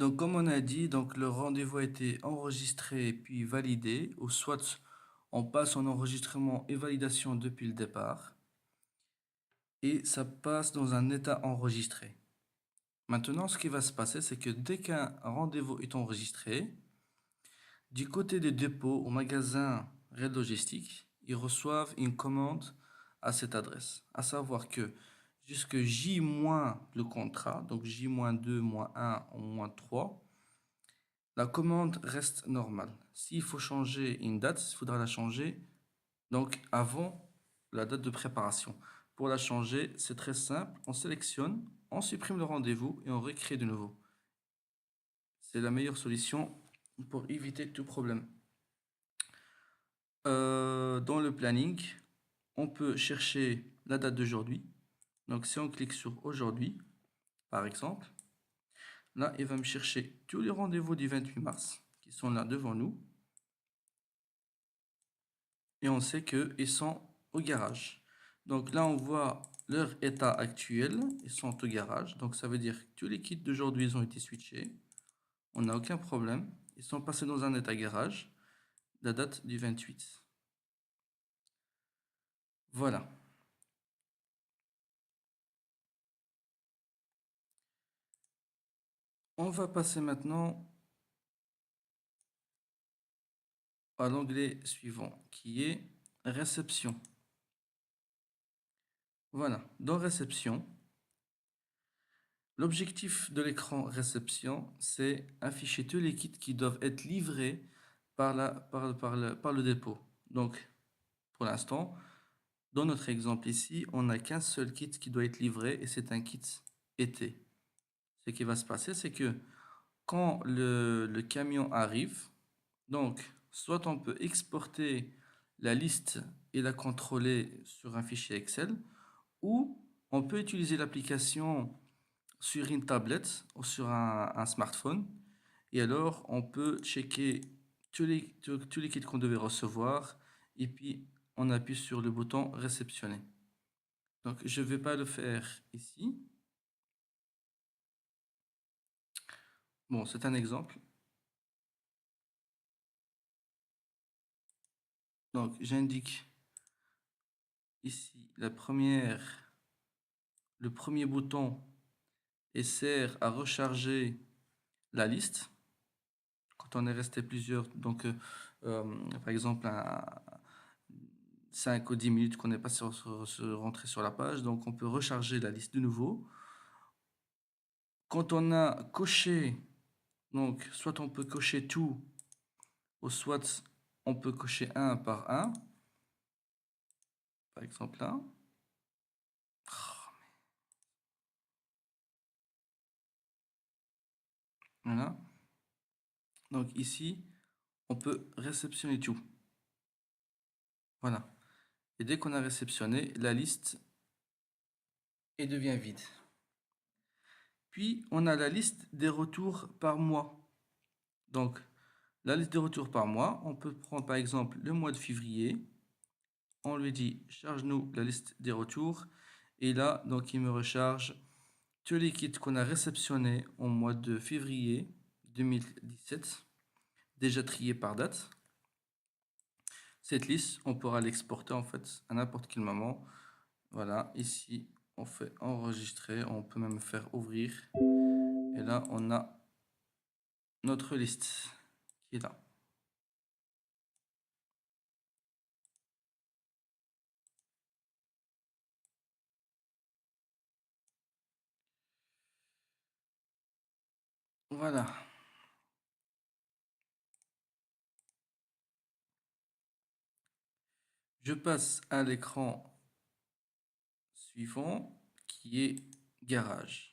Donc, comme on a dit, donc le rendez-vous a été enregistré puis validé, ou soit on passe en enregistrement et validation depuis le départ, et ça passe dans un état enregistré. Maintenant, ce qui va se passer, c'est que dès qu'un rendez-vous est enregistré, du côté des dépôts au magasin Red Logistique, ils reçoivent une commande à cette adresse. À savoir que jusque J- le contrat, donc J-2, -1 ou -3, la commande reste normale. S'il faut changer une date, il faudra la changer donc avant la date de préparation. Pour la changer, c'est très simple. On sélectionne, on supprime le rendez-vous et on recrée de nouveau. C'est la meilleure solution pour éviter tout problème. Dans le planning, on peut chercher la date d'aujourd'hui. Donc si on clique sur aujourd'hui, par exemple, là, il va me chercher tous les rendez-vous du 28 mars qui sont là devant nous. Et on sait qu'ils sont au garage. Donc là, on voit leur état actuel. Ils sont au garage. Donc ça veut dire que tous les kits d'aujourd'hui ils ont été switchés. On n'a aucun problème. Ils sont passés dans un état garage. La date du 28. Voilà. On va passer maintenant à l'onglet suivant qui est réception. Voilà. Dans réception, l'objectif de l'écran réception, c'est afficher tous les kits qui doivent être livrés par le dépôt. Donc, pour l'instant, dans notre exemple ici, on n'a qu'un seul kit qui doit être livré et c'est un kit été. Ce qui va se passer, c'est que quand le camion arrive, donc soit on peut exporter la liste et la contrôler sur un fichier Excel, ou on peut utiliser l'application sur une tablette ou sur un smartphone. Et alors, on peut checker tous les kits qu'on devait recevoir et puis on appuie sur le bouton réceptionner. Donc, je ne vais pas le faire ici. Bon, c'est un exemple. Donc, j'indique ici le premier bouton et sert à recharger la liste. Quand on est resté plusieurs, donc par exemple 5 ou 10 minutes qu'on n'est pas rentré sur la page, donc on peut recharger la liste de nouveau. Quand on a coché, donc soit on peut cocher tout, ou soit on peut cocher un par un. Par exemple là. Voilà. Donc ici, on peut réceptionner tout. Voilà. Et dès qu'on a réceptionné, la liste devient vide. Puis, on a la liste des retours par mois. Donc, la liste des retours par mois, on peut prendre par exemple le mois de février. On lui dit, charge-nous la liste des retours. Et là, donc, il me recharge tous les kits qu'on a réceptionnés au mois de février 2017, déjà triés par date. Cette liste, on pourra l'exporter en fait à n'importe quel moment. Voilà, ici, on fait enregistrer, on peut même faire ouvrir. Et là, on a notre liste qui est là. Voilà. Je passe à l'écran suivant qui est garage.